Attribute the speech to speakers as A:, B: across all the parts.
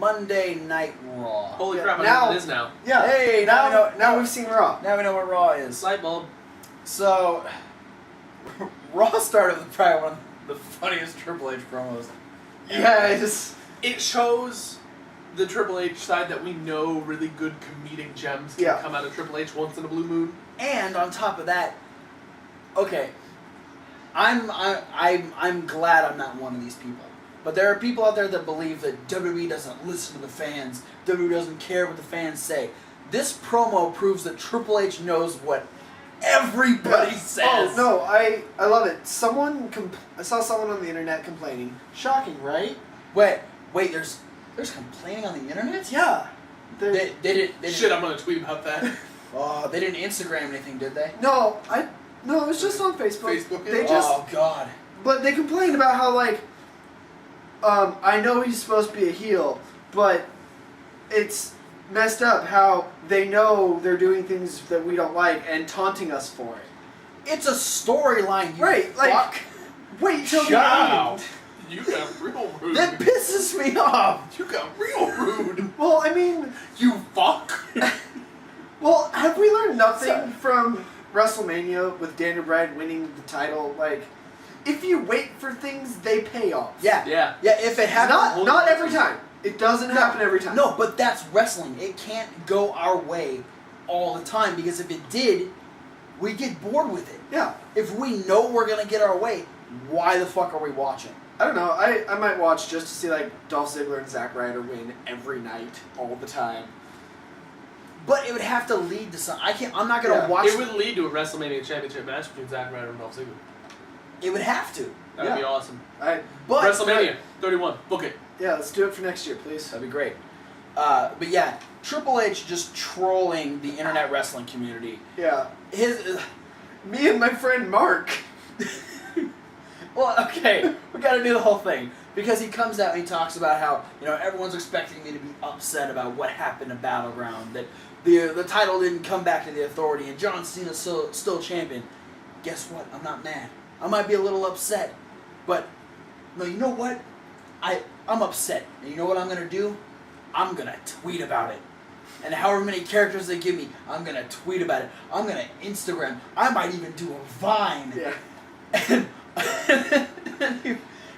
A: Monday Night Raw.
B: Holy crap! I know what it is now.
C: Yeah.
A: Hey,
C: now we've seen Raw.
A: Now we know what Raw is.
B: Light bulb.
A: So, Raw started with probably one of the funniest Triple H promos.
C: Yeah,
B: it shows the Triple H side that we know really good comedic gems can come out of Triple H once in a blue moon.
A: And on top of that, okay, I'm glad I'm not one of these people. But there are people out there that believe that WWE doesn't listen to the fans. WWE doesn't care what the fans say. This promo proves that Triple H knows what everybody says.
C: Oh no, I love it. I saw someone on the internet complaining. Shocking, right?
A: Wait, there's complaining on the internet?
C: Yeah.
A: They didn't.
B: Shit, I'm gonna tweet about that.
A: Oh, they didn't Instagram anything, did they?
C: No, it was just on Facebook.
A: Oh God.
C: But they complained about how I know he's supposed to be a heel, but it's messed up how they know they're doing things that we don't like and taunting us for it.
A: It's a storyline, you
C: right?
A: fuck.
C: Wait till
A: Shut
C: the
A: up.
C: end.
B: You got real rude.
A: That pisses me off.
B: You got real rude.
C: Well, I mean,
B: you fuck.
C: Well, have we learned nothing from WrestleMania with Daniel Bryan winning the title? If you wait for things, they pay off.
B: Yeah.
A: If it happens,
C: not every time. It doesn't happen every time.
A: No, but that's wrestling. It can't go our way all the time because if it did, we get bored with it.
C: Yeah.
A: If we know we're gonna get our way, why the fuck are we watching?
C: I don't know. I might watch just to see Dolph Ziggler and Zack Ryder win every night, all the time.
A: But it would have to lead to something. I'm not gonna watch.
B: It would lead to a WrestleMania Championship match between Zack Ryder and Dolph Ziggler.
A: It would have to.
B: That would be awesome.
A: But
B: WrestleMania 31. Book it.
C: Yeah, let's do it for next year, please.
A: That'd be great. But yeah, Triple H just trolling the internet wrestling community.
C: Yeah.
A: Me and my friend Mark. Well, okay, we got to do the whole thing because he comes out and he talks about how everyone's expecting me to be upset about what happened at Battleground, that the title didn't come back to the Authority, and John Cena's still champion. Guess what? I'm not mad. I might be a little upset, but no, you know what? I'm upset, and you know what I'm gonna do? I'm gonna tweet about it. And however many characters they give me, I'm gonna tweet about it. I'm gonna Instagram. I might even do a Vine.
C: Yeah.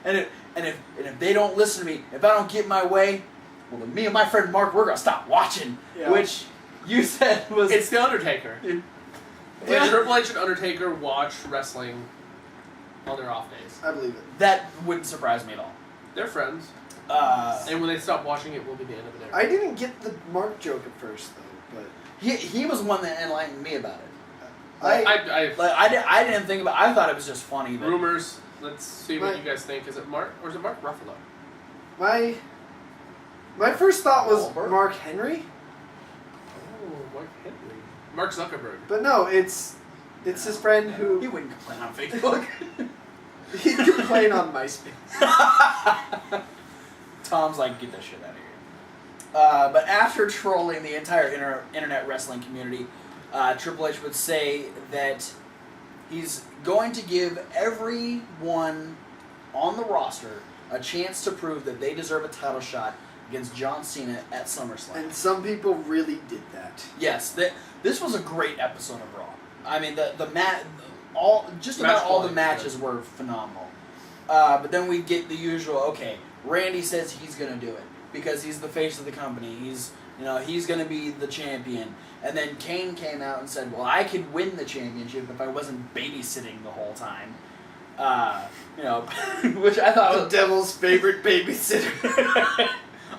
A: And if they don't listen to me, if I don't get my way, well, then me and my friend Mark, we're gonna stop watching.
C: Yeah.
A: Which you said was
B: it's the Undertaker.
C: Yeah.
B: Triple H and Undertaker watch wrestling on their off days.
C: I believe it.
A: That wouldn't surprise me at all.
B: They're friends. And when they stop watching, it will be the end of it.
C: I didn't get the Mark joke at first, though, but
A: he was one that enlightened me about it.
B: I
A: I didn't think about. I thought it was just funny. But
B: rumors. Let's see what you guys think. Is it Mark or is it Mark Ruffalo?
C: My first thought was
A: Mark.
C: Mark Henry.
B: Oh, Mark Henry. Mark Zuckerberg.
C: But no, it's his friend who
A: he wouldn't complain on Facebook.
C: he'd complain on MySpace.
A: Tom's like, get that shit out of here. But after trolling the entire internet wrestling community, Triple H would say that he's going to give everyone on the roster a chance to prove that they deserve a title shot against John Cena at SummerSlam.
C: And some people really did that.
A: Yes, this was a great episode of Raw. I mean, all the matches were phenomenal. But then we get the usual. Okay, Randy says he's gonna do it because he's the face of the company. He's gonna be the champion. And then Kane came out and said, "Well, I could win the championship if I wasn't babysitting the whole time." Which I thought was
C: the devil's favorite babysitter.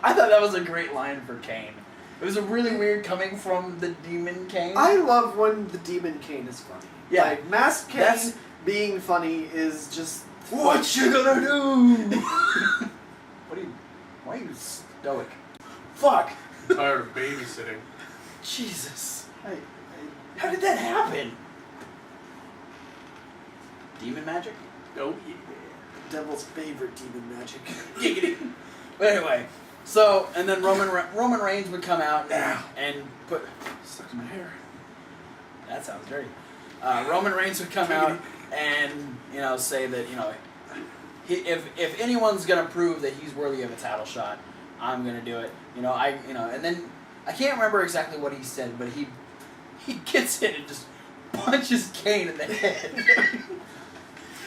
A: I thought that was a great line for Kane. It was a really weird coming from the Demon Kane.
C: I love when the Demon Kane is funny.
A: Yeah,
C: Masked Kane being funny is just
A: what you gonna do? Why are you stoic? Fuck.
B: I'm tired of babysitting.
A: Jesus. How did that happen? Demon magic?
B: Oh yeah.
C: Devil's favorite demon magic.
A: Giggity. But anyway, and then Roman Reigns would come out and put stuck in my hair. That sounds dirty. Roman Reigns would come out and say that if anyone's gonna prove that he's worthy of a title shot, I'm gonna do it. And then I can't remember exactly what he said, but he gets in and just punches Kane in the head.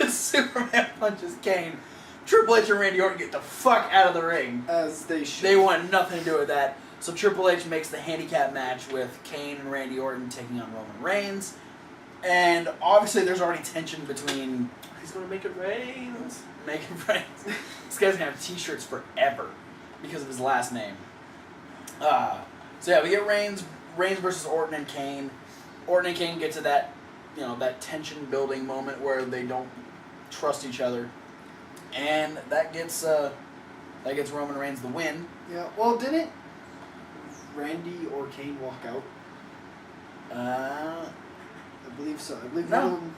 A: Superman punches Kane. Triple H and Randy Orton get the fuck out of the ring.
C: As they should.
A: They want nothing to do with that. So Triple H makes the handicap match with Kane and Randy Orton taking on Roman Reigns. And obviously there's already tension between...
B: He's going to make it rain.
A: Make it rain. This guy's going to have t-shirts forever because of his last name. So yeah, we get Reigns versus Orton and Kane. Orton and Kane get to that, that tension building moment where they don't trust each other. And that gets Roman Reigns the win.
C: Yeah. Well, didn't Randy or Kane walk out? I believe so. I believe
A: No.
C: one of them.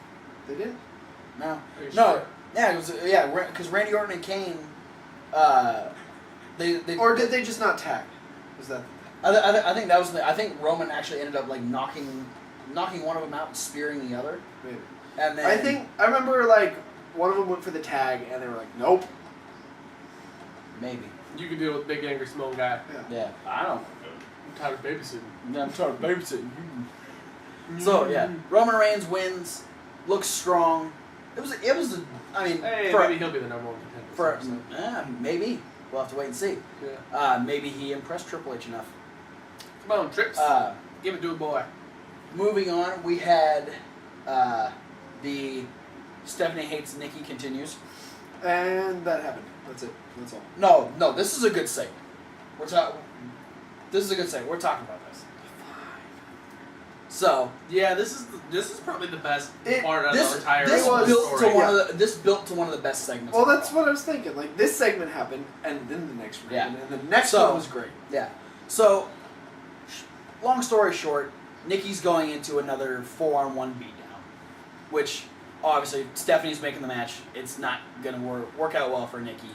C: They did.
A: No.
B: Are you
A: No.
B: sure?
A: Yeah, because Randy Orton and Kane, they
C: Or did they just not tag? Was that?
A: I think that was I think Roman actually ended up like knocking one of them out and spearing the other.
C: Maybe.
A: And then
C: I remember like one of them went for the tag and they were like, nope.
A: maybe.
B: You can deal with big angry Simone guy.
A: Yeah. I don't.
B: I'm tired of babysitting.
A: Yeah, I'm tired of babysitting. So yeah, Roman Reigns wins, looks strong. It was I mean,
B: Hey,
A: for,
B: maybe he'll be the number one contender.
A: maybe we'll have to wait and see.
B: Yeah.
A: Maybe he impressed Triple H enough.
B: Come on, Trips. Give it to a boy.
A: Moving on, we had the Stephanie hates Nikki continues.
C: And that happened. That's it. That's all.
A: No, this is a good segment. This is a good segment. We're talking about this. So
B: Yeah, this is probably the best part of
A: this
B: the entire
A: this
C: was-
A: built
B: story.
A: to one of the best segments.
C: Well,
A: of
C: that's
A: all.
C: what I was thinking. Like this segment happened, and then the next one,
A: Yeah.
C: and then the next
A: So-
C: one was great.
A: Yeah. So, long story short, Nikki's going into another 4-on-1 beatdown, which obviously Stephanie's making the match. It's not gonna work out well for Nikki.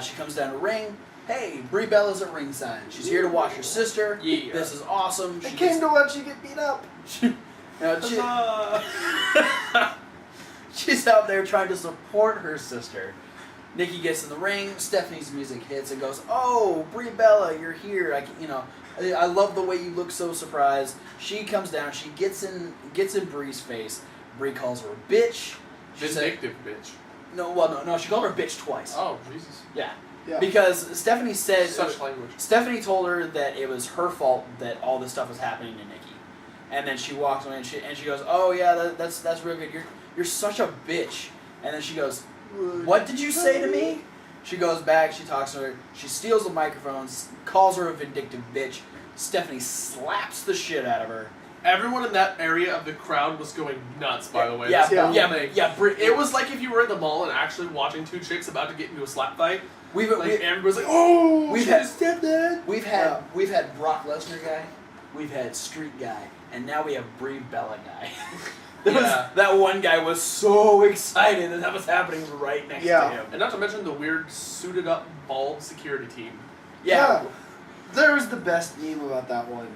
A: She comes down to ring. Hey, Brie Bella's at ringside. She's here to watch her sister.
B: Yeah.
A: This is awesome.
C: I came to watch you get beat up.
A: She's out there trying to support her sister. Nikki gets in the ring. Stephanie's music hits and goes, "Oh, Brie Bella, you're here! I love the way you look so surprised." She comes down. She gets in Brie's face. Brie calls her a bitch. She said,
B: Vindictive bitch.
A: no. She called her a bitch twice.
B: Oh, Jesus.
A: Yeah.
C: Yeah.
A: Because Stephanie said
B: Such language.
A: Stephanie told her that it was her fault that all this stuff was happening to Nikki, and then she walks away and she goes, "Oh yeah, that's real good. You're such a bitch." And then she goes, "What did you say to me?" She goes back. She talks to her. She steals the microphones, calls her a vindictive bitch. Stephanie slaps the shit out of her.
B: Everyone in that area of the crowd was going nuts, by the way.
A: Yeah,
B: This whole
A: yeah,
B: thing.
A: yeah.
B: It was like if you were in the mall and actually watching two chicks about to get into a slap fight.
A: Everybody's
B: Everybody's like, "Oh,
A: we've
B: she
A: had-
B: just did that."
A: We've had Brock Lesnar guy, we've had Street guy, and now we have Brie Bella guy. That one guy was so excited that was happening right next to him.
B: And not to mention the weird suited up bald security team.
A: Yeah.
C: There was the best meme about that one.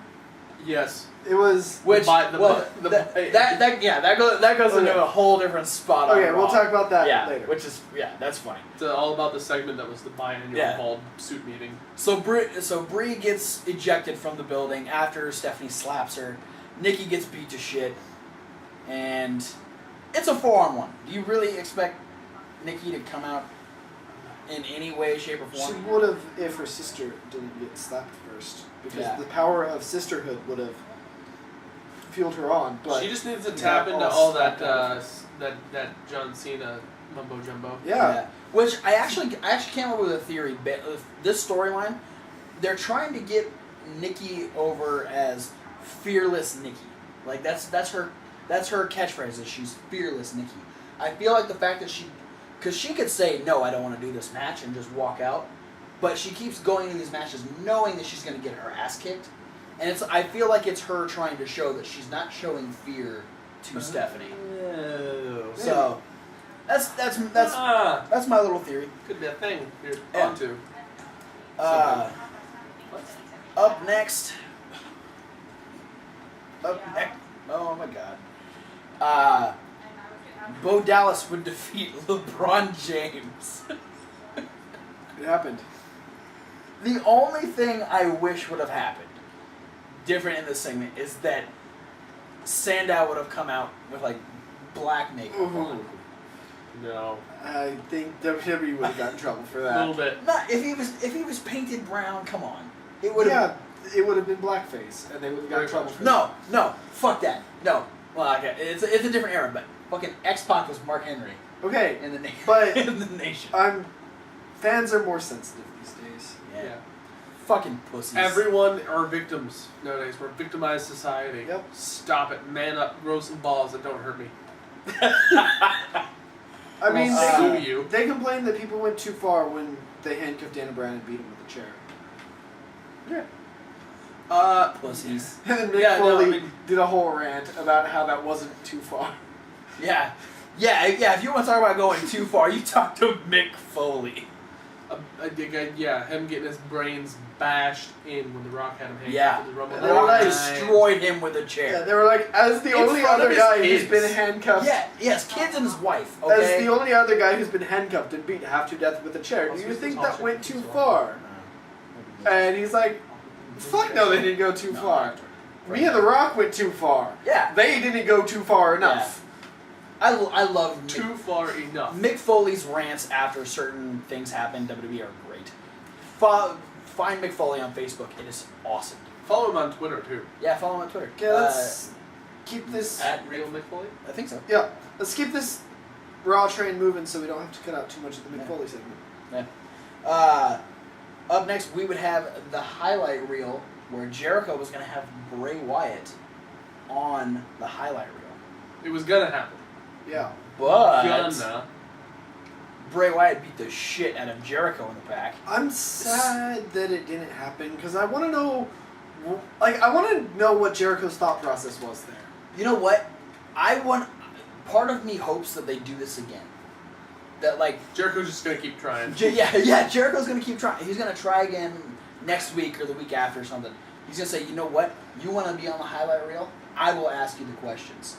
B: Yes.
C: It was.
A: Which
B: that
A: goes into a whole different spot. on
C: Okay, we'll
A: Raw.
C: talk about that
A: Yeah,
C: later.
A: that's funny.
B: It's all about the segment that was the biannual
A: Yeah.
B: bald suit meeting.
A: So Brie gets ejected from the building after Stephanie slaps her. Nikki gets beat to shit, and it's a 4-on-1. Do you really expect Nikki to come out in any way, shape, or
C: She
A: form?
C: would have if her sister didn't get slapped first, because
A: Yeah.
C: the power of sisterhood would have fueled her on. But
B: She just needs to
C: not
B: tap into
C: all
B: all that
C: slapped out of
B: that John Cena mumbo jumbo.
C: Yeah.
A: Which I actually came up with a theory. This storyline, they're trying to get Nikki over as fearless Nikki. Like that's her catchphrase is she's fearless Nikki. I feel like the fact that because she could say no, I don't want to do this match and just walk out, but she keeps going into these matches knowing that she's going to get her ass kicked, and I feel like it's her trying to show that she's not showing fear to Stephanie. So that's my little theory.
B: Could be a thing you're
A: Yeah.
B: onto.
A: Up next. Oh my god. Bo Dallas would defeat LeBron James.
C: It happened.
A: The only thing I wish would have happened, different in this segment, is that Sandow would have come out with like black makeup on.
B: No.
C: I think WWE would have gotten in trouble for
B: A
C: that.
B: little bit.
A: Not if he was painted brown. Come on, it would have.
C: Yeah, it would have been blackface, and they would have gotten in trouble for that.
A: No, fuck that. No, well, okay, it's a different era, but fucking X-Pac was Mark Henry
C: Okay,
A: in the nation.
C: but
A: in the nation.
C: Fans are more sensitive these days.
A: Yeah. Fucking pussies.
B: Everyone are victims nowadays. We're a victimized society.
C: Yep.
B: Stop it. Man up. Grow some balls and don't hurt me.
C: I mean,
B: I'll sue you.
C: they complained that people went too far when they handcuffed Dana Bryan and beat him with a chair.
B: Yeah.
A: Pussies.
C: And then Mick
B: Yeah, no,
C: Foley
B: I mean-
C: did a whole rant about how that wasn't too far.
A: Yeah. If you want to talk about going too far, you talk to Mick Foley.
B: Yeah, him getting his brains bashed in when The Rock had him handcuffed
A: Yeah.
B: in the Rumble.
C: They were
A: Rock
C: like-
A: destroyed him with a
C: Yeah,
A: chair.
C: they were like, as the
B: In
C: only
B: front of
C: other
B: his
C: guy
B: kids.
C: who's been handcuffed.
A: Yes, kids and his wife.
C: As
A: Okay.
C: the only other guy who's been handcuffed and beaten half to death with a chair, do you think that went too far? And he's like, fuck no, they didn't go too far. Me and The Rock went too far.
A: Yeah.
C: They didn't go too far enough.
A: I love
B: Too far enough.
A: Mick Foley's rants after certain things happen in WWE are great. Find Mick Foley on Facebook. It is awesome.
B: Follow him on Twitter too.
A: Yeah, follow him on Twitter.
C: Okay, let's keep this.
B: At Real Mick Foley.
A: I think so.
C: Yeah, let's keep this Raw train moving so we don't have to cut out too much of the Mick
A: Yeah.
C: Foley segment.
A: Yeah. Up next, we would have the highlight reel where Jericho was going to have Bray Wyatt on the highlight reel.
B: It was gonna happen.
C: Yeah.
A: But
B: Gonna.
A: Bray Wyatt beat the shit out of Jericho in the back.
C: I'm sad that it didn't happen because I want to know, what Jericho's thought process was there.
A: You know what? Part of me hopes that they do this again. That like
B: Jericho's just gonna keep trying.
A: Jericho's gonna keep trying. He's gonna try again next week or the week after or something. He's gonna say, you know what? You want to be on the highlight reel? I will ask you the questions.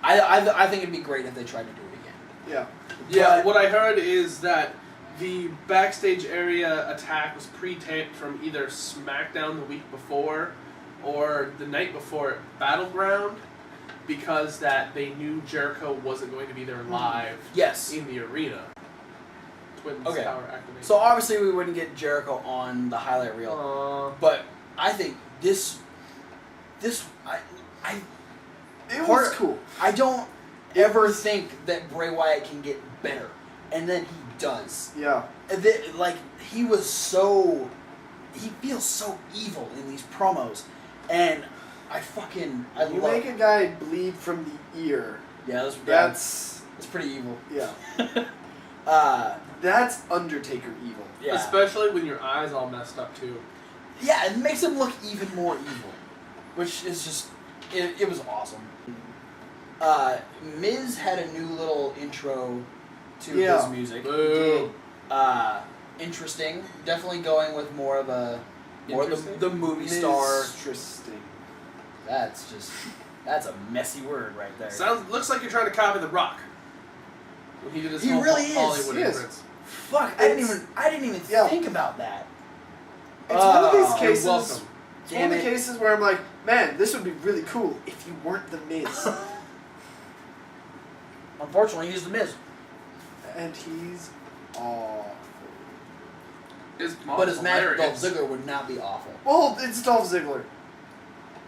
A: I think it'd be great if they tried to do it again.
C: Yeah.
B: Yeah,
A: But-
B: what I heard is that the backstage area attack was pre-taped from either SmackDown the week before or the night before at Battleground because that they knew Jericho wasn't going to be there live
A: Yes.
B: in the arena. Twins
A: Okay.
B: Tower activation.
A: So obviously we wouldn't get Jericho on the highlight reel, but I think this
C: It
A: Part-
C: was cool.
A: I don't ever think that Bray Wyatt can get better, and then he does.
C: Yeah.
A: He feels so evil in these promos, and I
C: You
A: love
C: make a guy bleed from the ear.
A: Yeah,
C: That's
A: it's pretty evil.
C: yeah. That's Undertaker evil.
A: Yeah.
B: Especially when your eyes all messed up too.
A: Yeah, it makes him look even more evil, which is just it was awesome. Miz had a new little intro to his music.
B: Boo.
A: Interesting. Definitely going with more of
B: Interesting?
A: the movie star.
C: Interesting.
A: That's a messy word right there.
B: Looks like you're trying to copy The Rock. When he did his
A: He
B: whole
A: really is.
B: Hollywood
C: He is.
B: entrance.
A: Fuck! I didn't even
C: Yeah.
A: think about that.
C: It's one of these
A: Oh,
C: cases.
B: You're welcome.
C: It's one of the cases where I'm like, man, this would be really cool if you weren't the Miz.
A: Unfortunately, he's the Miz.
C: And he's awful.
B: His
A: But his match with Dolph
B: hilarious.
A: Ziggler would not be awful.
C: Well, it's Dolph Ziggler.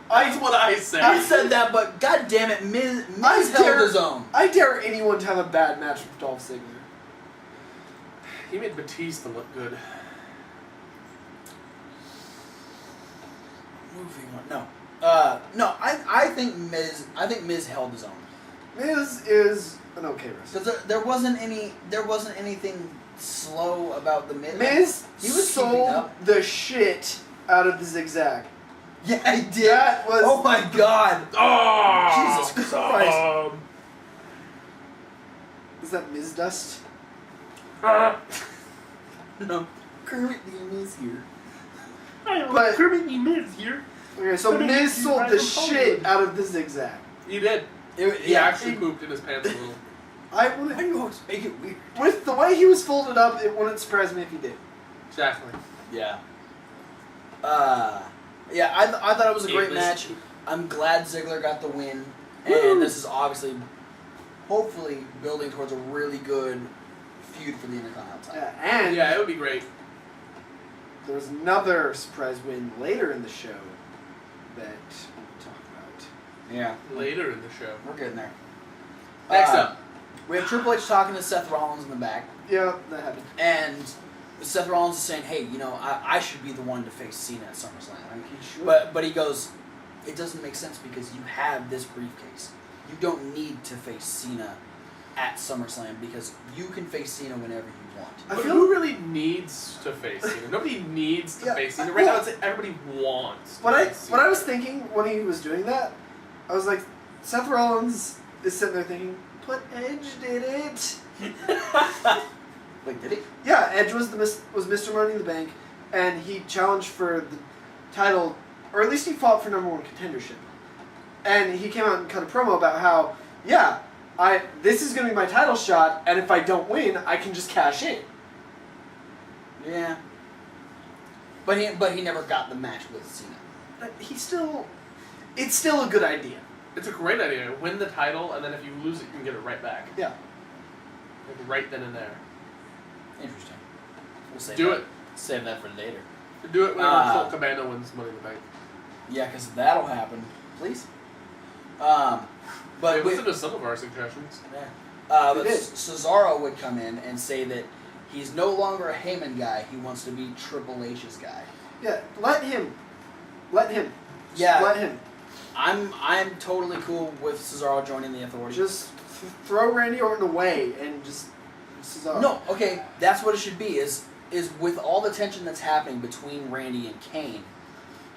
B: That's what I say.
A: I said that, but god damn it, Miz
C: I
A: held
C: dare-
A: his own.
C: I dare anyone to have a bad match with Dolph Ziggler.
B: He made Batista look good.
A: Moving on. No. I think Miz held his own.
C: Miz is an okay wrestler.
A: Because there wasn't anything slow about the Miz.
C: Miz
A: He was keeping
C: sold
A: up.
C: the shit out of the zigzag.
A: Yeah, I did.
C: That was-
A: Oh my god.
B: Oh,
A: Jesus Christ.
C: Is that Miz dust?
A: No. Kermit the Miz here.
C: But-
B: Kermit the Miz here.
C: Okay, so
B: But
C: Miz
B: he-
C: sold
B: he
C: the
B: rides on
C: shit
B: Hollywood.
C: out of the zigzag.
B: He did. He actually pooped in his pants a little.
C: I
A: Why do
C: wouldn't.
A: you always make it weird?
C: With the way he was folded up, it wouldn't surprise me if he did.
B: Exactly.
A: Yeah. Yeah, I thought it was a great
B: was-
A: match. I'm glad Ziggler got the win,
B: Woo!
A: and this is obviously, hopefully, building towards a really good feud for the Intercontinental title.
C: And
B: Yeah, it would be great.
C: there was another surprise win later in the show that we'll talk about.
A: Yeah,
B: Later in the show.
A: we're getting there.
B: Next up.
A: We have Triple H talking to Seth Rollins in the back,
C: Yeah, that happened.
A: and Seth Rollins is saying, "Hey, I should be the one to face Cena at SummerSlam." Right?
C: He should.
A: But he goes, "It doesn't make sense because you have this briefcase. You don't need to face Cena at SummerSlam because you can face Cena whenever you want."
C: I
B: But
C: feel-
B: who really needs to face Cena? Nobody needs to
C: Yeah,
B: face Cena. Right
C: well-
B: now, it's like everybody wants to
C: What I
B: face
C: what I
B: Cena.
C: was thinking when he was doing that, I was like, Seth Rollins is sitting there thinking, but Edge did it.
A: Wait, did he?
C: Yeah, Edge was was Mr. Money in the Bank, and he challenged for the title, or at least he fought for #1 contendership. And he came out and cut a promo about how, yeah, this is going to be my title shot, and if I don't win, I can just cash in.
A: Yeah. But he never got the match with Cena.
C: But it's still a good idea.
B: It's a great idea. Win the title, and then if you lose it, you can get it right back.
C: Yeah.
B: Like right then and there.
A: Interesting. We'll save
B: Do
A: that.
B: it.
A: Save that for later.
B: Do it whenever
A: Uh,
B: Colt Cabana wins Money in the Bank.
A: Yeah, because that'll happen. Please. But
B: Hey,
A: we-
B: listen to some of our suggestions.
A: Yeah. But
C: It is.
A: Cesaro would come in and say that he's no longer a Heyman guy. He wants to be Triple H's guy.
C: Yeah, let him. Just
A: Yeah.
C: let him.
A: I'm totally cool with Cesaro joining the Authority.
C: Just throw Randy Orton away and just Cesaro.
A: No, okay, that's what it should be. Is with all the tension that's happening between Randy and Kane,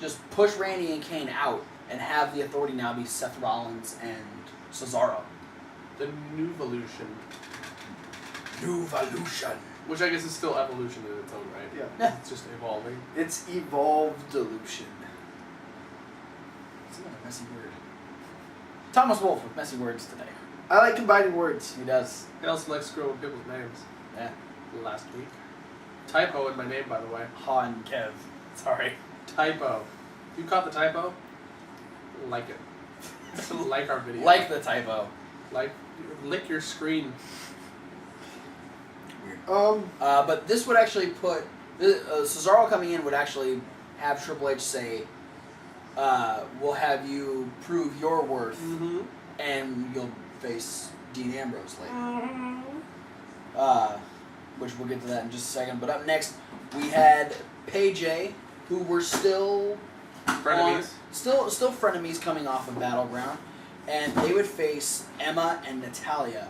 A: just push Randy and Kane out and have the Authority now be Seth Rollins and Cesaro.
B: The New Evolution,
A: New Evolution.
B: which I guess is still evolution in its own right.
C: Yeah.
A: Yeah.
B: It's just evolving.
C: It's evolved delusion.
A: It's another messy word. Thomas Wolfe with messy words today.
C: I like combining words.
A: He does.
B: He also likes screwing people's names.
A: Yeah.
B: Last week. Typo in my name, by the way.
A: Ha and Kev. Sorry.
B: Typo. You caught the typo? Like it. Like our video.
A: Like the typo.
B: Like, lick your screen.
A: Weird. But this would actually put Cesaro coming in would actually have Triple H say, "We'll have you prove your worth,
B: Mm-hmm.
A: and you'll face Dean Ambrose later." Which we'll get to that in just a second. But up next, we had Paige, who were still
B: Frenemies.
A: still frenemies coming off of Battleground, and they would face Emma and Natalya.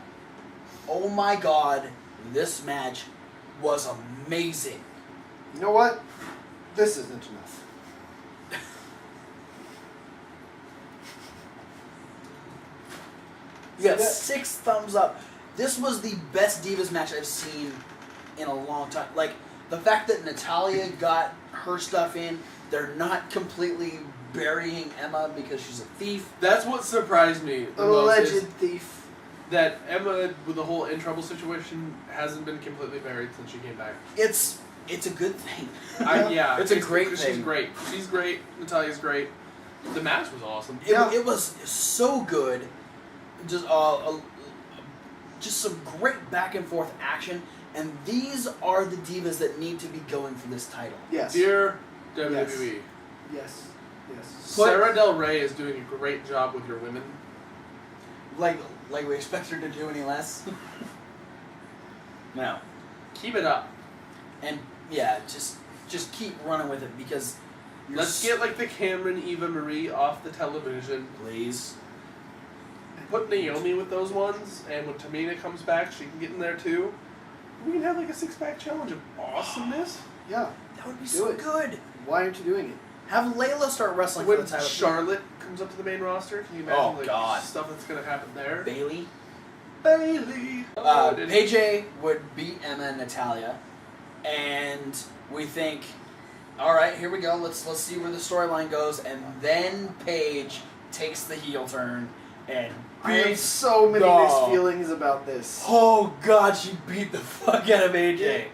A: Oh my God, this match was amazing.
C: You know what? This isn't enough.
A: You got
C: See that?
A: 6 thumbs up. This was the best Divas match I've seen in a long time. Like, the fact that Natalya got her stuff in, they're not completely burying Emma because she's a thief.
B: That's what surprised me the most.
C: Alleged
B: Is
C: thief.
B: that Emma, with the whole in trouble situation, hasn't been completely buried since she came back.
A: It's a good thing.
B: Yeah,
A: It's a great
B: She's
A: thing.
B: great. She's great. Natalya's great. The match was awesome.
A: It was so good. Just some great back and forth action, and these are the divas that need to be going for this title.
C: Yes.
B: Dear WWE,
C: Yes. Yes.
B: Sarah Del Rey is doing a great job with your women.
A: Like we expect her to do any less. No.
B: Keep it up.
A: And yeah, just keep running with it because
B: Let's get like the Cameron Eva Marie off the television.
A: please.
B: Put Naomi with those ones, and when Tamina comes back, she can get in there too. We can have like a 6-pack challenge of awesomeness.
C: Yeah.
A: That would be
C: Do
A: so
C: it.
A: good.
C: Why aren't you doing it?
A: Have Layla start wrestling
B: When
A: for the title.
B: Charlotte comes up to the main roster, can you imagine
A: Oh,
B: like
A: God.
B: stuff that's gonna happen there?
A: Bailey.
B: Bailey.
A: Paige would beat Emma and Natalya, and we think, all right, here we go. Let's see where the storyline goes, and then Paige takes the heel turn and
C: I have
A: beats.
C: so many
A: No.
C: mixed feelings about this.
A: Oh God, she beat the fuck out of AJ.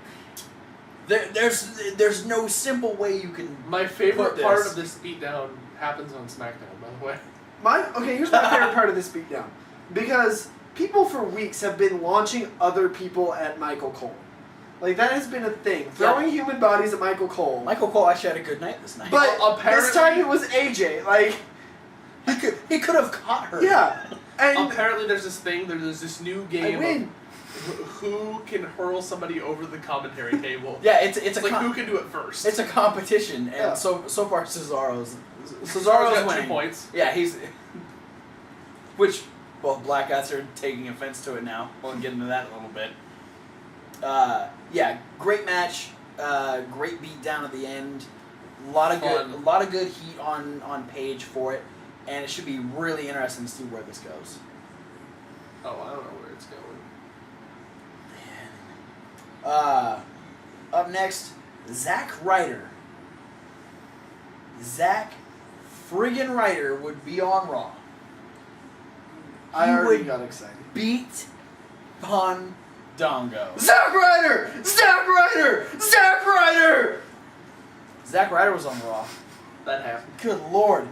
A: There's no simple way you can.
B: My favorite
A: Put
B: part
A: this.
B: of this beatdown happens on SmackDown, by the way.
C: Here's my favorite part of this beatdown. Because people for weeks have been launching other people at Michael Cole. Like, that has been a thing. Throwing human bodies at Michael Cole.
A: Michael Cole actually had a good night this night.
C: But
B: apparently-
C: this time it was AJ. Like,
A: he could have caught her.
C: yeah. And
B: Apparently there's this thing, there's this new
C: I
B: game
C: win.
B: of who can hurl somebody over the commentary table.
A: Yeah, it's a
B: Like, who can do it first?
A: it's a competition, and
C: Yeah.
A: so far Cesaro's
B: got
A: winning.
B: 2 points.
A: Yeah, he's which both black guys are taking offense to it now. We'll get into that in a little bit. Yeah, great match, great beat down at the end. A lot of good heat on Paige for it, and it should be really interesting to see where this goes.
B: Oh, I don't know where it's going.
A: Up next, Zack Ryder. Zack friggin' Ryder would be on Raw.
C: I
A: He
C: already
A: would
C: got excited.
A: beat Fandango.
C: Zack Ryder! Zack Ryder! Zack Ryder!
A: Zack Ryder was on Raw.
B: That happened.
A: Good lord.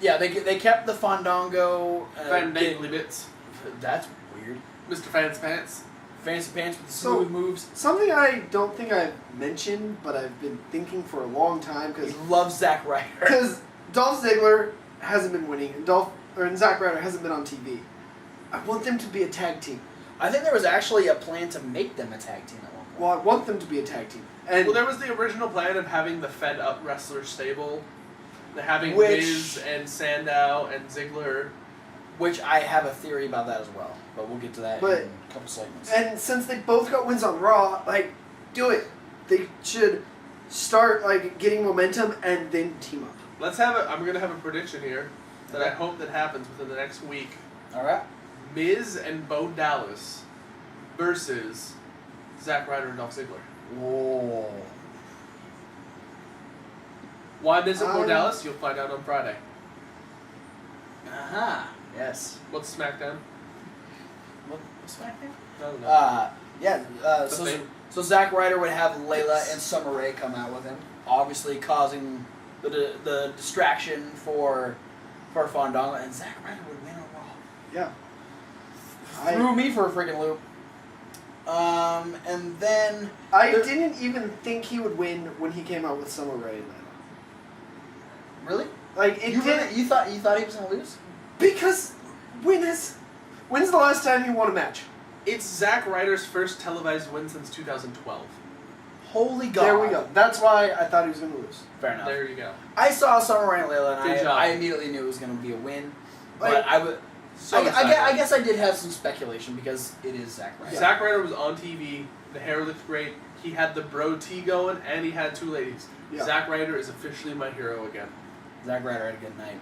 A: Yeah, they kept the Fandango.
B: Fandango bits.
A: That's weird.
B: Mr. Fancy Pants.
A: Fancy pants with the
C: So-
A: smooth moves.
C: Something I don't think I've mentioned, but I've been thinking for a long time,
A: He loves Zack Ryder.
C: because Dolph Ziggler hasn't been winning, and Zack Ryder hasn't been on TV. I want them to be a tag team.
A: I think there was actually a plan to make them a tag team at one point.
C: Well, I want them to be a tag team. And
B: Well, there was the original plan of having the fed up wrestler stable. Having
A: Which-
B: Miz and Sandow and Ziggler.
A: Which I have a theory about that as well, but we'll get to that
C: But-
A: in a couple segments.
C: And since they both got wins on Raw, like, do it. They should start, like, getting momentum and then team up.
B: I'm going to have a prediction here that I hope that happens within the next week.
A: All right.
B: Miz and Bo Dallas versus Zack Ryder and Dolph Ziggler.
A: Whoa.
B: Why Miz and Bo
C: I'm-
B: Dallas? You'll find out on Friday.
A: Uh-huh. Yes.
B: What's SmackDown?
A: What's my name?
B: I don't know.
A: Yeah.
B: The
A: So
B: thing.
A: Zack Ryder would have Layla and Summer Rae come out with him, obviously causing the distraction for Fandango, and Zack Ryder would win on Raw.
C: Yeah.
A: Threw me for a freaking loop. And then
C: I
A: there-
C: didn't even think he would win when he came out with Summer Rae and Layla.
A: really,
C: Like, it
A: you
C: didn't...
A: you thought he was gonna lose?
C: Because when's the last time he won a match?
B: It's Zack Ryder's first televised win since 2012.
A: Holy God!
C: There we go. That's why I thought he was going to lose.
A: Fair enough.
B: There you go.
A: I saw Summer Rae and Layla,
B: Good
A: and
B: job.
A: I immediately knew it was going to be a win.
C: Like,
A: But I would.
B: So
A: I
B: excited.
A: guess I did have some speculation because it is Zack Ryder.
B: Zack Ryder was on TV. The hair looked great. He had the bro tee going, and he had two ladies.
C: Yeah.
B: Zack Ryder is officially my hero again.
A: Zack Ryder had a good night.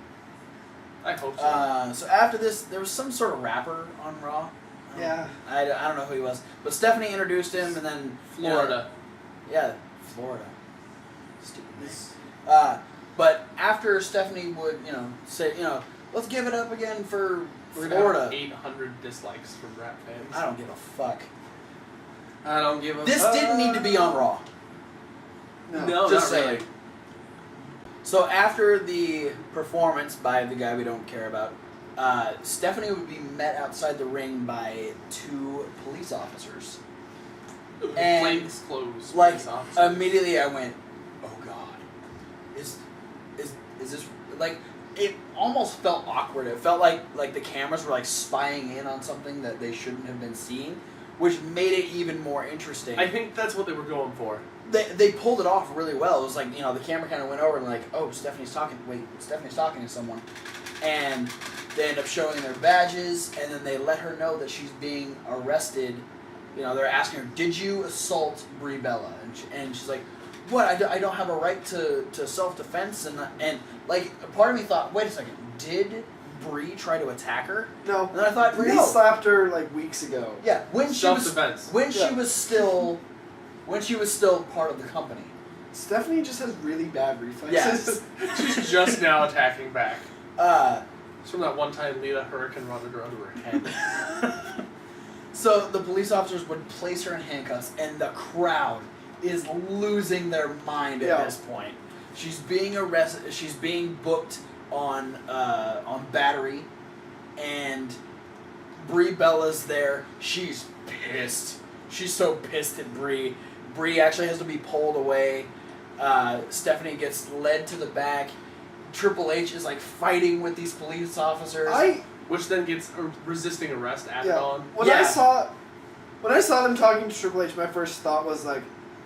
B: I hope so.
A: So after this, there was some sort of rapper on Raw.
C: Yeah.
A: I don't know who he was, but Stephanie introduced him, and then
B: Florida.
A: Yeah, Florida. Stupid name. But after Stephanie would, say, let's give it up again for
B: We're gonna have
A: Florida.
B: 800 dislikes from rap fans.
A: I don't give a fuck.
B: I don't give a
A: This
B: fuck.
A: didn't need to be on Raw.
B: No,
A: Just
B: not
A: saying.
B: really.
A: So after the performance by the guy we don't care about, Stephanie would be met outside the ring by two police officers. And,
B: Plain clothes.
A: Like,
B: police officers.
A: immediately I went, oh God, is this, like, it almost felt awkward. It felt like the cameras were like spying in on something that they shouldn't have been seeing, which made it even more interesting.
B: I think that's what they were going for.
A: They pulled it off really well. It was like, the camera kind of went over and like, oh, Stephanie's talking to someone. And they end up showing their badges, and then they let her know that she's being arrested. They're asking her, did you assault Brie Bella? And she's like, what, I don't have a right to self-defense? And like, a part of me thought, wait a second, did Brie try to attack her?
C: No.
A: And then I thought,
C: Bree
A: no.
C: slapped her, like, weeks ago.
A: Yeah, when she was
B: Self-defense.
A: when she was still part of the company.
C: Stephanie just has really bad reflexes.
A: Yes.
B: She's just now attacking back.
A: Uh,
B: It's from that one time Lita Hurricane rounded her under her head.
A: so the police officers would place her in handcuffs, and the crowd is losing their mind at this point. She's being arrested. She's being booked on battery, and Brie Bella's there. She's pissed. She's so pissed at Brie. Brie actually has to be pulled away. Stephanie gets led to the back. Triple H is like fighting with these police officers.
B: Which then gets a resisting arrest added on.
C: When I saw them talking to Triple H, my first thought was like,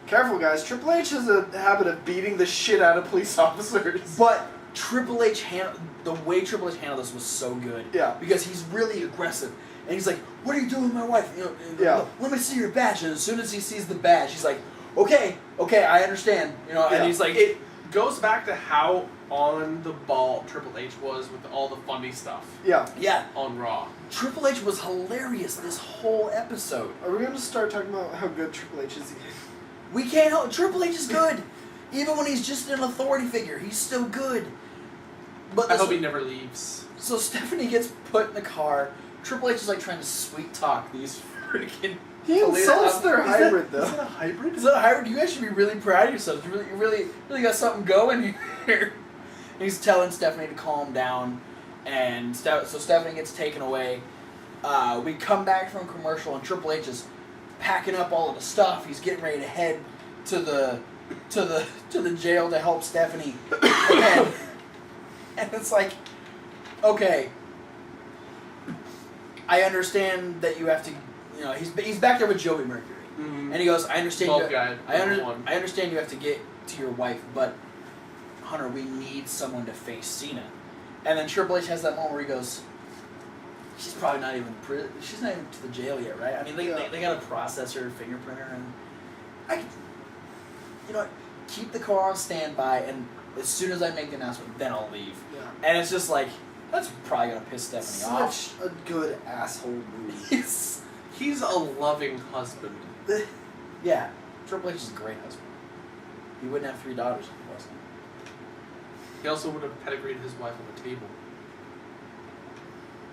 C: careful guys, Triple H has a habit of beating the shit out of police officers.
A: But Triple H the way Triple H handled this was so good.
C: Yeah.
A: Because he's really aggressive. And he's like, "What are you doing with my wife? Let me see your badge." And as soon as he sees the badge, he's like, Okay, I understand. And he's like,
B: it goes back to how on the ball Triple H was with all the funny stuff.
A: Yeah.
B: On Raw.
A: Triple H was hilarious this whole episode.
C: Are we going to start talking about how good Triple H is?
A: We can't help. Triple H is good. Even when he's just an authority figure, he's still good. But
B: I hope he never leaves.
A: So Stephanie gets put in the car. Triple H is like trying to sweet talk these freaking.
C: He insults their hybrid, though.
B: Is that a hybrid?
A: Is that a hybrid? You guys should be really proud of yourselves. You really got something going here. He's telling Stephanie to calm down, and so Stephanie gets taken away. We come back from commercial, and Triple H is packing up all of the stuff. He's getting ready to head to the jail to help Stephanie. And it's like, okay, I understand that you have to. He's back there with Joey Mercury, and he goes, I understand. I understand you have to get to your wife, but Hunter, we need someone to face Cena. And then Triple H has that moment where he goes, she's probably not even she's not even to the jail yet, right? I mean, they got to process her fingerprinter, and keep the car on standby, and as soon as I make the announcement, then I'll leave. Yeah. And it's just like, that's probably gonna piss Stephanie off.
C: Such a good asshole move.
B: He's a loving husband.
A: Yeah, Triple H is a great husband. He wouldn't have 3 daughters if he wasn't.
B: He also would have pedigreed his wife on the table.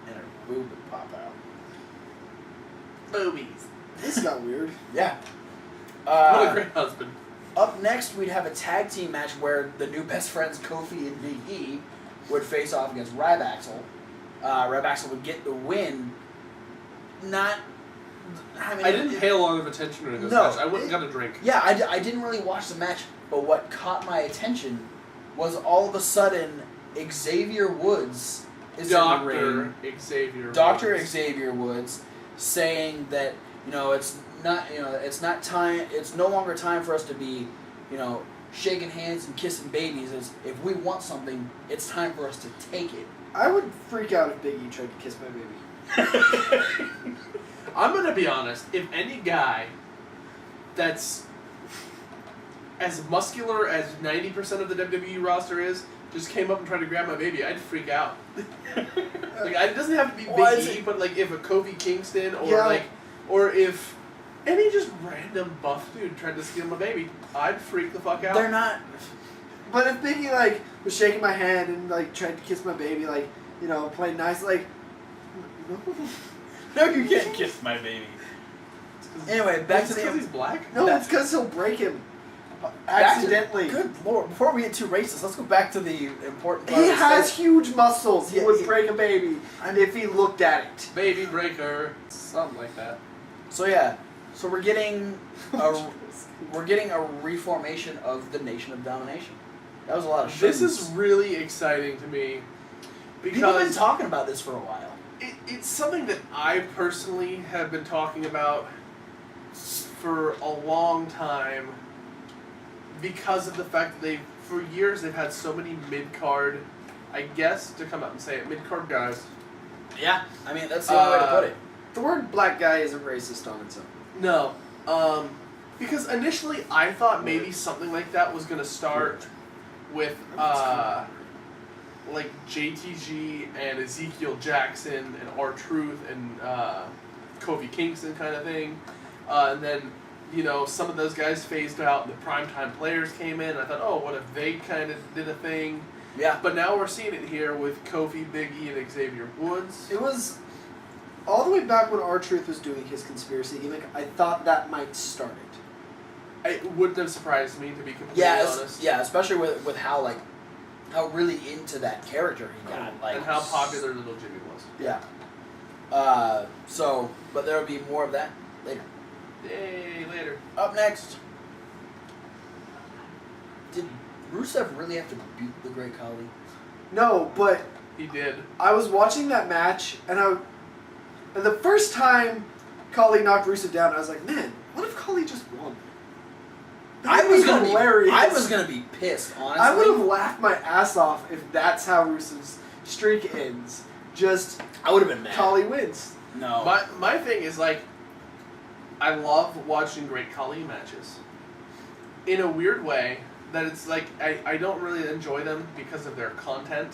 A: And her boob would pop out.
B: Boobies.
C: This got weird.
A: Yeah.
B: What a great husband.
A: Up next, we'd have a tag team match where the new best friends Kofi and Big E would face off against Rybaxel. Rybaxel would get the win.
B: I didn't pay a lot of attention during this match. I went and got a drink.
A: Yeah, I didn't really watch the match, but what caught my attention was all of a sudden Xavier Woods is in the ring. Xavier Woods saying that it's no longer time for us to be shaking hands and kissing babies. If we want something, it's time for us to take it.
C: I would freak out if Big E tried to kiss my baby.
B: I'm going to be honest. If any guy that's as muscular as 90% of the WWE roster is just came up and tried to grab my baby, I'd freak out. It doesn't have to be Big E, but if a Kofi Kingston or if any just random buff dude tried to steal my baby, I'd freak the fuck out.
A: They're not.
C: But if Big E was shaking my hand and tried to kiss my baby, played nice,
A: No, you can't kiss my baby. Anyway, back to
B: because he's black?
C: No, it's because he'll break him. Accidentally.
A: Good lord. Before we get too racist, let's go back to the important part.
C: He has huge muscles. He would break a baby if he looked at it.
B: Baby breaker. Something like that.
A: So yeah. So we're getting a reformation of the Nation of Domination. That was a lot of shit.
B: This is really exciting to me. Because
A: people have been talking about this for a while.
B: It's something that I personally have been talking about for a long time because of the fact that for years they've had so many mid-card, I guess, to come out and say it, mid-card guys.
A: Yeah, I mean, that's the only way to put it.
C: The word black guy isn't racist on its own.
B: No. Because initially I thought maybe something like that was going to start with JTG and Ezekiel Jackson and R-Truth and Kofi Kingston kind of thing. And then, some of those guys phased out and the primetime players came in. And I thought, what if they kind of did a thing?
A: Yeah.
B: But now we're seeing it here with Kofi, Big E, and Xavier Woods.
C: It was all the way back when R-Truth was doing his conspiracy gimmick. I thought that might start it.
B: It wouldn't have surprised me, to be completely honest.
A: Yeah, especially with how really into that character he got,
B: and how popular Little Jimmy was.
A: Yeah. But there will be more of that later.
B: Yay, later.
A: Up next, did Rusev really have to beat the Great Khali?
C: No, but
B: He did.
C: I was watching that match, and the first time Khali knocked Rusev down, I was like, man, what if Khali just won?
A: I was
C: hilarious.
A: gonna be pissed, honestly.
C: I would have laughed my ass off if that's how Rusev's streak ends. Just
A: I would have been mad.
C: Khali wins.
A: No.
B: My thing is, like, I love watching Great Khali matches. In a weird way, that it's like, I don't really enjoy them because of their content.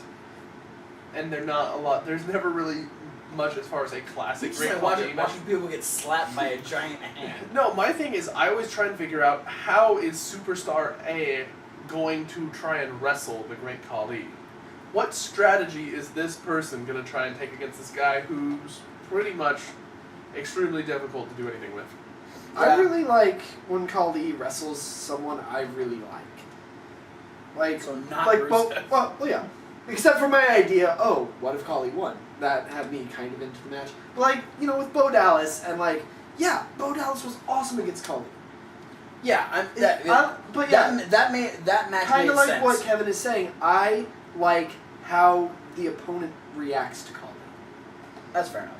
B: And they're not a lot, there's never really much as far as a classic
A: It's
B: Great
A: like
B: Khali match.
A: watching people get slapped by a giant hand.
B: No, my thing is, I always try and figure out how is Superstar A going to try and wrestle the Great Khali? What strategy is this person going to try and take against this guy who's pretty much extremely difficult to do anything with?
C: I really like when Khali wrestles someone I really like. Like,
A: So not
C: like
A: Rusev.
C: well, yeah. Except for my idea, what if Khali won? That had me kind of into the match. But like, with Bo Dallas, and like, yeah, Bo Dallas was awesome against Khali.
A: Yeah,
C: that
A: match
C: kind
A: made
C: of like
A: sense.
C: what Kevin is saying. I like how the opponent reacts to Khali.
A: That's fair enough.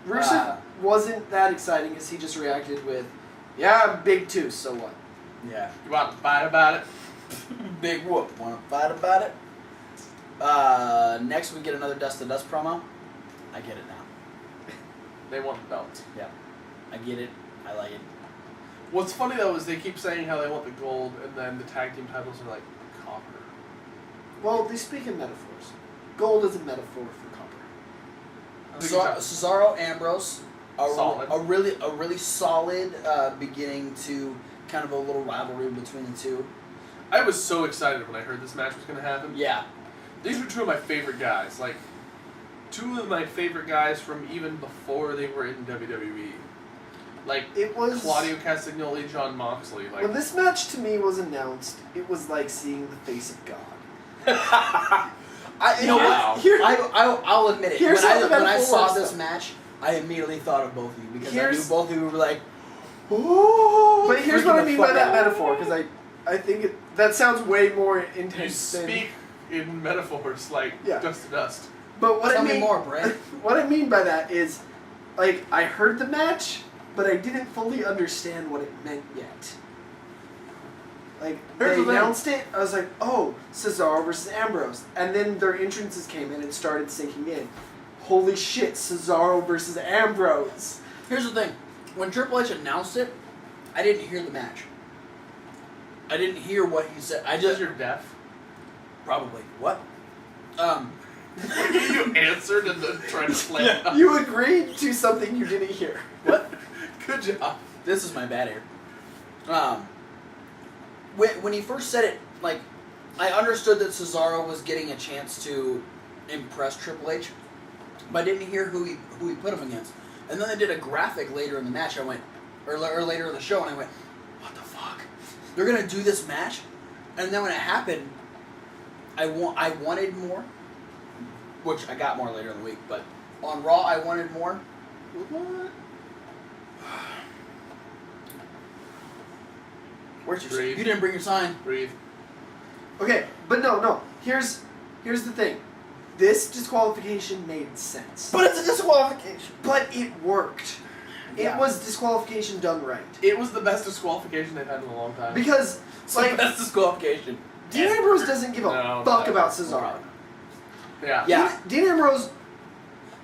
C: Rusev wasn't that exciting because he just reacted with, "Yeah, I'm big too, so what?"
A: Yeah.
B: You want to fight about it?
A: Big whoop. Want to fight about it? Next we get another Dust to Dust promo. I get it now.
B: They want the belts.
A: Yeah. I get it. I like it.
B: What's funny though is they keep saying how they want the gold, and then the tag team titles are like copper.
C: Well, they speak in metaphors. Gold is a metaphor for copper.
A: Cesaro, Ambrose,
B: Solid.
A: a really solid beginning to kind of a little rivalry between the two.
B: I was so excited when I heard this match was going to happen.
A: Yeah.
B: These were two of my favorite guys. Like, two of my favorite guys from even before they were in WWE. Like,
C: It was
B: Claudio Castagnoli, John Moxley. Like,
C: when this match to me was announced, it was like seeing the face of God.
A: You know
B: Wow.
A: what? I'll admit it.
C: Here's
A: When
C: how the
A: I
C: metaphor
A: saw
C: works,
A: this
C: though.
A: match, I immediately thought of both of you because I knew
C: Here's-
A: both of you were like, "Oh!"
C: But here's
A: freaking
C: what I
A: the
C: mean
A: fuck
C: by that
A: out.
C: metaphor, because I think that sounds way more
B: you
C: intense than.
B: speak in metaphors like
C: Yeah.
B: dust to dust.
C: But what
A: Tell
C: I
A: me
C: mean,
A: more, Brent.
C: what I mean by that is, like, I heard the match, but I didn't fully understand what it meant yet. Like,
B: Here's
C: they
B: the thing.
C: announced it, I was like, oh, Cesaro versus Ambrose. And then their entrances came in and started sinking in. Holy shit, Cesaro versus Ambrose.
A: Here's the thing: when Triple H announced it, I didn't hear the match. I didn't hear what he said. I
B: Because
A: just
B: you're deaf.
A: probably what.
B: You answered and then tried to play it up.
C: You agreed to something you didn't hear.
A: What?
B: Good job.
A: This is my bad ear. When he first said it, like, I understood that Cesaro was getting a chance to impress Triple H, but I didn't hear who he put him against. And then they did a graphic later in the match. I went, or later in the show, and I went, what the fuck? They're gonna do this match? And then when it happened, I wanted more, which I got more later in the week. But on Raw, I wanted more. What? Where's your sign?
B: Breathe.
A: You didn't bring your sign.
B: Breathe.
C: Okay, but no. Here's the thing. This disqualification made sense.
A: But it's a disqualification.
C: But it worked.
A: Yeah.
C: It was disqualification done right.
B: It was the best disqualification they've had in a long time.
C: Because,
A: It's the
C: like,
A: best disqualification.
C: Dean Ambrose doesn't give a
B: No,
C: fuck
B: no.
C: about Cesaro.
B: Yeah.
A: Yeah.
C: Dean Ambrose,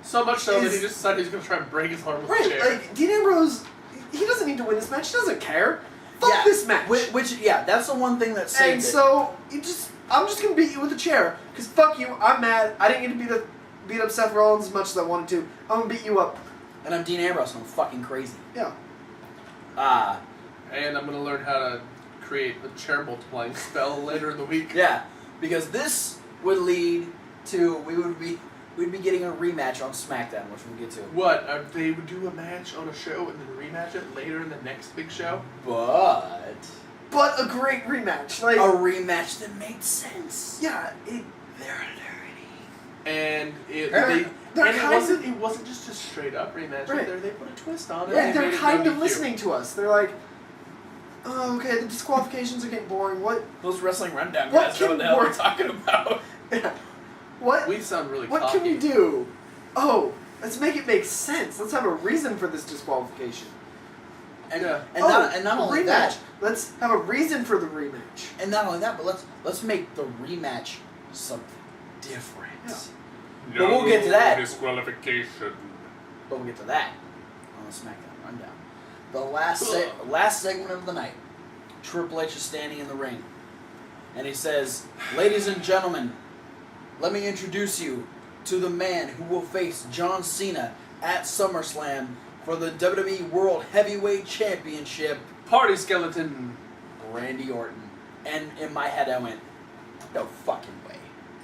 B: So much so that
C: Is-
B: he just decided he's going to try and break his arm with a
C: right,
B: chair.
C: like, Dean Ambrose, he doesn't need to win this match. He doesn't care. Fuck
A: Yeah,
C: this match.
A: Which, that's the one thing that saved
C: And
A: it.
C: so, I'm just going to beat you with a chair. Because fuck you, I'm mad. I didn't get to beat up Seth Rollins as much as I wanted to. I'm going to beat you up.
A: And I'm Dean Ambrose, and I'm fucking crazy.
C: Yeah.
B: And I'm going to learn how to create a chair multiplying spell later in the week.
A: Yeah, because this would lead to, we would be we'd be getting a rematch on SmackDown, which we'll get to.
B: What? They would do a match on a show and then rematch it later in the next big show?
C: But a great rematch. Like
A: A rematch that made sense.
C: yeah,
A: They're dirty.
B: And it wasn't just a straight up rematch
C: Right.
B: either. They put a twist on it.
C: yeah,
B: and they
C: they're
B: made it
C: kind of
B: WQ.
C: listening to us. They're like, oh, okay, the disqualifications are getting boring. What?
A: Those wrestling rundown
C: What
A: guys know what
C: can
A: the hell
C: work?
A: we're talking about.
C: What?
B: We sound really
C: What
B: cocky.
C: can we do? Oh, let's make it make sense. Let's have a reason for this disqualification.
A: And,
B: Yeah.
A: and not only
C: rematch.
A: that,
C: Let's have a reason for the rematch.
A: and not only that, but let's make the rematch something different.
C: Yeah.
A: But we'll get to that.
D: Disqualification.
A: But we'll get to that on the SmackDown rundown. The last segment of the night, Triple H is standing in the ring, and he says, "Ladies and gentlemen, let me introduce you to the man who will face John Cena at SummerSlam for the WWE World Heavyweight Championship,
B: Party skeleton.
A: Randy Orton." And in my head, I went, "No fucking way!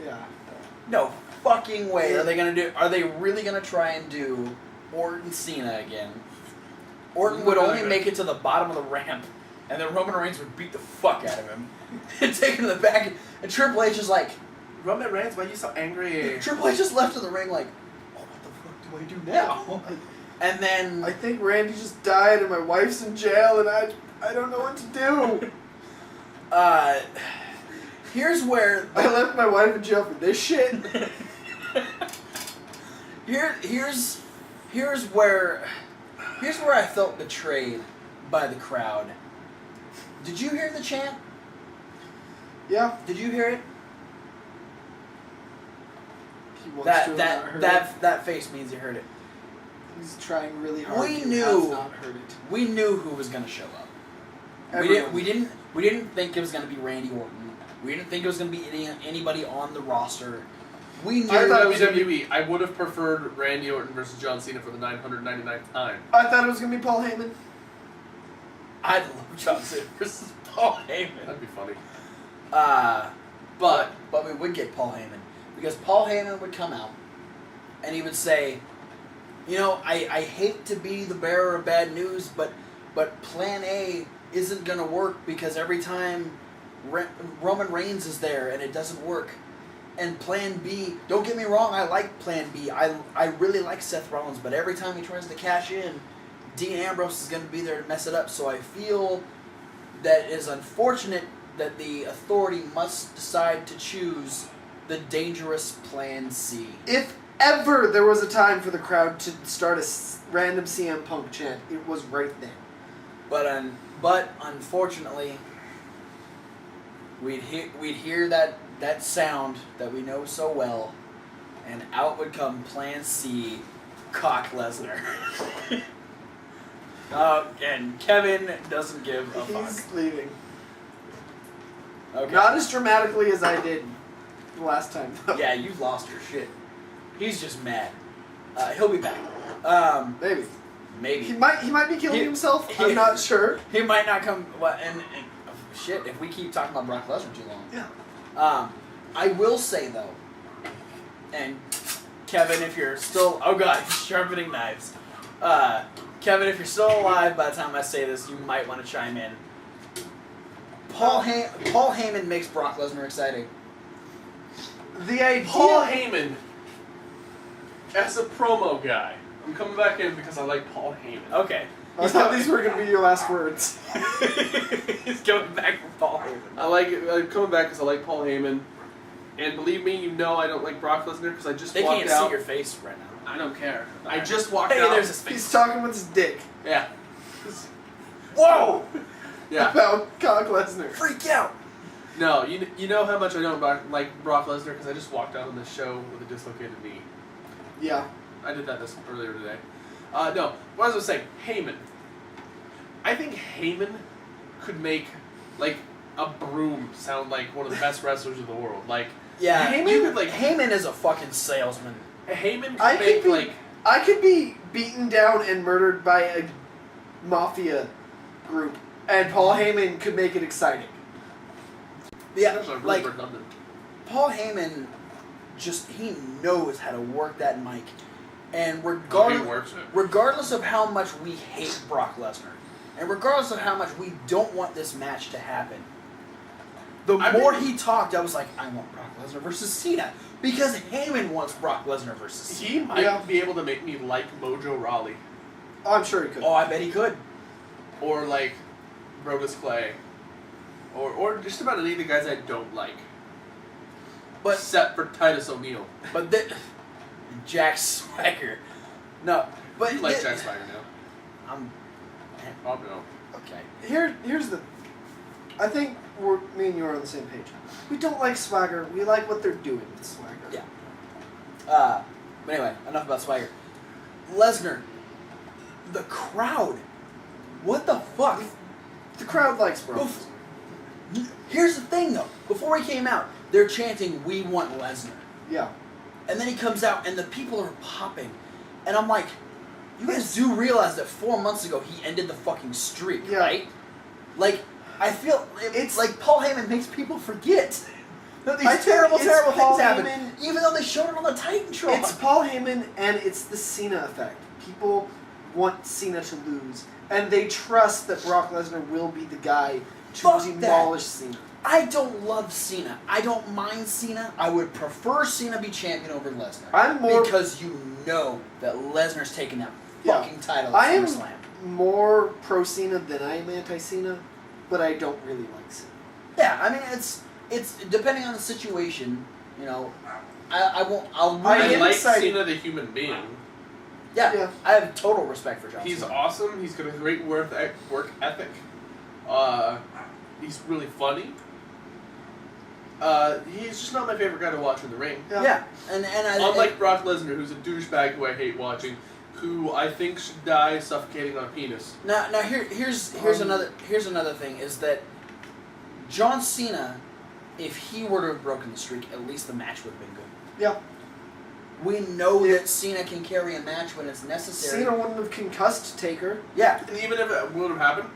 C: Yeah.
A: No fucking way! Are they really gonna try and do Orton Cena again?" Orton would only make it to the bottom of the ramp, and then Roman Reigns would beat the fuck out of him and take him to the back. And Triple H is like,
B: Roman Reigns, why are you so angry?
A: Triple H just left in the ring like, "Oh, what the fuck do I do now?" And then
C: I think Randy just died and my wife's in jail and I don't know what to do.
A: here's where
C: I left my wife in jail for this shit.
A: here's where I felt betrayed by the crowd. Did you hear the chant?
C: Yeah.
A: Did you hear it?
C: He wants to have not heard it.
A: That face means you heard it.
C: He's trying really hard
A: We
C: to
A: knew-
C: have not heard it.
A: We knew who was gonna show up.
C: Everyone.
A: We didn't think it was gonna be Randy Orton. We didn't think it was gonna be anybody on the roster. We knew
C: I thought it was
B: WWE, I would have preferred Randy Orton versus John Cena for the 999th time.
C: I thought it was gonna be Paul Heyman.
A: I'd love John Cena versus Paul Heyman.
B: That'd be funny.
A: But we would get Paul Heyman because Paul Heyman would come out and he would say, "You know, I hate to be the bearer of bad news, but Plan A isn't gonna work because every time Roman Reigns is there and it doesn't work. And Plan B, don't get me wrong, I like Plan B. I really like Seth Rollins, but every time he tries to cash in, Dean Ambrose is going to be there to mess it up. So I feel that it is unfortunate that the authority must decide to choose the dangerous Plan C."
C: If ever there was a time for the crowd to start a random CM Punk chant, it was right then.
A: But unfortunately, we'd hear that sound that we know so well, and out would come Plan C, Cock Lesnar. And Kevin doesn't give a fuck.
C: He's leaving.
A: Okay.
C: Not as dramatically as I did the last time, though.
A: Yeah, you lost your shit. He's just mad. He'll be back.
C: Maybe.
A: Maybe.
C: He might be killing
A: He-
C: himself.
A: he-
C: I'm not sure.
A: He might not come. Well, and shit, if we keep talking about Brock Lesnar too long.
C: Yeah.
A: I will say though, and Kevin, if you're still, oh god, he's sharpening knives. Kevin, if you're still alive by the time I say this, you might want to chime in. Paul Heyman makes Brock Lesnar exciting.
C: The idea.
B: Paul Heyman, as a promo guy, I'm coming back in because I like Paul Heyman.
A: Okay.
C: I thought these were going to be your last words.
A: He's going back for Paul Heyman.
B: I'm coming back because I like Paul Heyman. And believe me, you know I don't like Brock Lesnar because I just
A: They
B: walked
A: can't
B: out.
A: see your face right now.
B: I don't care. I
A: Alright.
B: just walked
A: Hey,
B: out.
A: there's his
C: He's
A: face.
C: talking with his dick
B: Yeah.
A: Whoa!
B: Yeah.
C: about Cock Lesnar.
A: Freak out!
B: No, you know how much I don't like Brock Lesnar because I just walked out on this show with a dislocated knee.
C: Yeah.
B: I did that earlier today. No, what was I saying? Heyman. I think Heyman could make, like, a broom sound like one of the best wrestlers in the world. Like,
A: Yeah,
B: Heyman
A: is a fucking salesman.
B: Heyman
C: I
B: could make,
C: could be,
B: like...
C: I could be beaten down and murdered by a mafia group, and Paul Heyman could make it exciting.
A: Yeah,
B: That's really
A: like
B: redundant.
A: Paul Heyman he knows how to work that mic. And
B: He
A: regardless,
B: works it.
A: regardless of how much we hate Brock Lesnar, and regardless of how much we don't want this match to happen, the more he talked, I was like, I want Brock Lesnar versus Cena. Because Heyman wants Brock Lesnar versus Cena.
B: He might be able to make me like Mojo Rawley.
C: Oh, I'm sure he could.
A: Oh, I bet he could.
B: Or like Brodus Clay. Or just about any of the guys I don't like.
A: But
B: Except for Titus O'Neil.
A: But Jack Swagger. No, but
B: You like Jack Swagger now. Oh no.
A: Okay.
C: Here's the. I think me and you are on the same page. We don't like Swagger. We like what they're doing with Swagger.
A: Yeah. But anyway, enough about Swagger. Lesnar. The crowd. What the fuck?
C: The crowd likes Brock.
A: Here's the thing, though. Before he came out, they're chanting, "We want Lesnar."
C: Yeah.
A: And then he comes out, and the people are popping. And I'm like, you guys do realize that 4 months ago he ended the fucking streak, right? Like, I feel it's like Paul Heyman makes people forget that these terrible things happen, even though they showed it on the Titantron.
C: It's Paul Heyman, and it's the Cena effect. People want Cena to lose, and they trust that Brock Lesnar will be the guy to demolish Cena.
A: I don't love Cena. I don't mind Cena. I would prefer Cena be champion over Lesnar.
C: I'm more
A: because you know that Lesnar's taking that fucking title
C: I
A: at
C: am
A: SummerSlam.
C: more pro Cena than I am anti Cena, but I don't really like Cena.
A: Yeah, I mean it's depending on the situation. You know, I'll
B: I like
C: excited.
B: Cena the human being.
A: Yeah, I have total respect for John
B: He's
A: Cena.
B: awesome. He's got a great work ethic. He's really funny. He's just not my favorite guy to watch in the ring.
A: Yeah, and
B: Unlike Brock Lesnar, who's a douchebag who I hate watching, who I think should die suffocating on a penis.
A: Now here's another thing is that John Cena, if he were to have broken the streak, at least the match would have been good.
C: Yeah.
A: We know that Cena can carry a match when it's necessary.
C: Cena wouldn't have concussed Taker.
A: Yeah.
B: And even if it would have happened,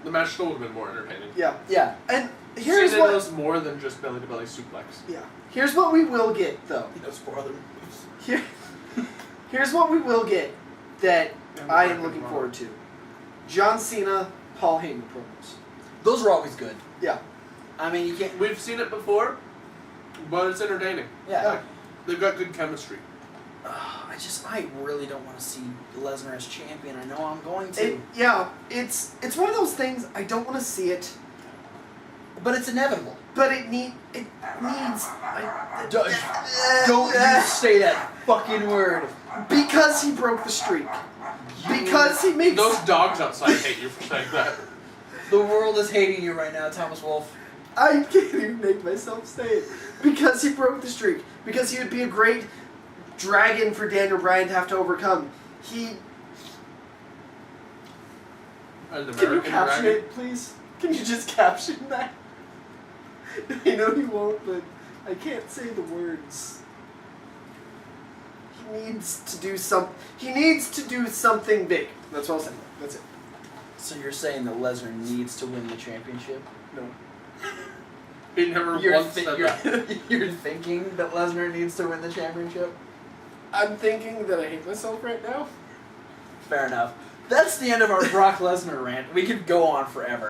B: the match still would have been more entertaining.
C: Yeah.
A: Yeah.
C: And here's
B: Cena
C: what
B: knows more than just belly to belly suplex.
C: Yeah. Here's what we will get though.
A: He knows 4 other moves.
C: Here's what we will get that I am looking forward to. John Cena, Paul Heyman promos.
A: Those are always good.
C: Yeah.
A: I mean, you can't.
B: We've seen it before, but it's entertaining.
A: Yeah.
B: They've got good chemistry.
A: I really don't want to see Lesnar as champion. I know I'm going to.
C: It's one of those things. I don't want to see it,
A: but it's inevitable.
C: But it needs.
A: Don't you say that fucking word.
C: Because he broke the streak. Because he makes
B: those dogs outside hate you for saying that.
A: The world is hating you right now, Thomas Wolfe.
C: I can't even make myself say it. Because he broke the streak. Because he would be a great dragon for Daniel Bryan to have to overcome.
B: An American
C: Can you caption
B: dragon?
C: it, please? Can you just caption that? I know you won't, but I can't say the words. He needs to do something big. That's what I'll say. That's it.
A: So you're saying that Lesnar needs to win the championship?
C: No.
B: He never once said that.
A: You're thinking that Lesnar needs to win the championship?
C: I'm thinking that I hate myself right now.
A: Fair enough. That's the end of our Brock Lesnar rant. We could go on forever.